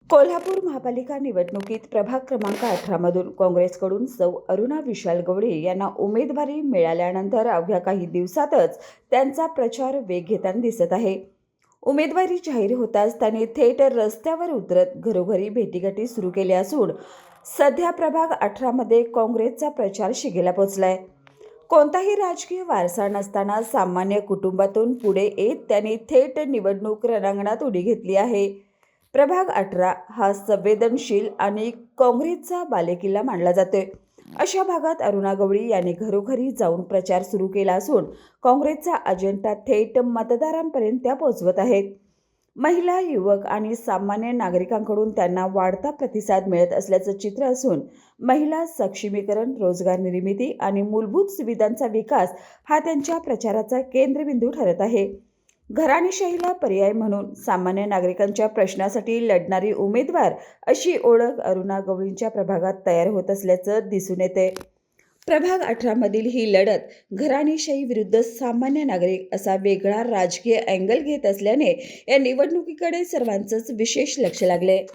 कोल्हापूर महापालिका निवडणुकीत प्रभाग क्रमांक 18 मधून काँग्रेसकडून सौ अरुणा विशाल गवळी यांना उमेदवारी मिळाल्यानंतर अवघ्या काही दिवसातच त्यांचा प्रचार वेग घेताना दिसत आहे. उमेदवारी जाहीर होताच त्यांनी थेट रस्त्यावर उतरत घरोघरी भेटीगाठी सुरू केल्या असून सध्या प्रभाग 18 मध्ये काँग्रेसचा प्रचार शिगेला पोहोचलाय. कोणताही राजकीय वारसा नसताना सामान्य कुटुंबातून पुढे येत त्यांनी थेट निवडणूक रणांगणात उडी घेतली आहे. प्रभाग 18 हा संवेदनशील आणि काँग्रेसचा बालेकिल्ला मानला जातोय. अशा भागात अरुणा गवळी यांनी घरोघरी जाऊन प्रचार सुरू केला असून काँग्रेसचा अजेंडा थेट मतदारांपर्यंत त्या पोहोचवत आहेत. महिला, युवक आणि सामान्य नागरिकांकडून त्यांना वाढता प्रतिसाद मिळत असल्याचं चित्र असून महिला सक्षमीकरण, रोजगार निर्मिती आणि मूलभूत सुविधांचा विकास हा त्यांच्या प्रचाराचा केंद्रबिंदू ठरत आहे. घराणेशाहीला पर्याय म्हणून सामान्य नागरिकांच्या प्रश्नासाठी लढणारी उमेदवार अशी ओळख अरुणा गवळींच्या प्रभागात तयार होत असल्याचं दिसून येते. प्रभाग 18 मधील ही लढत घराणेशाही विरुद्ध सामान्य नागरिक असा वेगळा राजकीय अँगल घेत असल्याने या निवडणुकीकडे सर्वांचंच विशेष लक्ष लागले.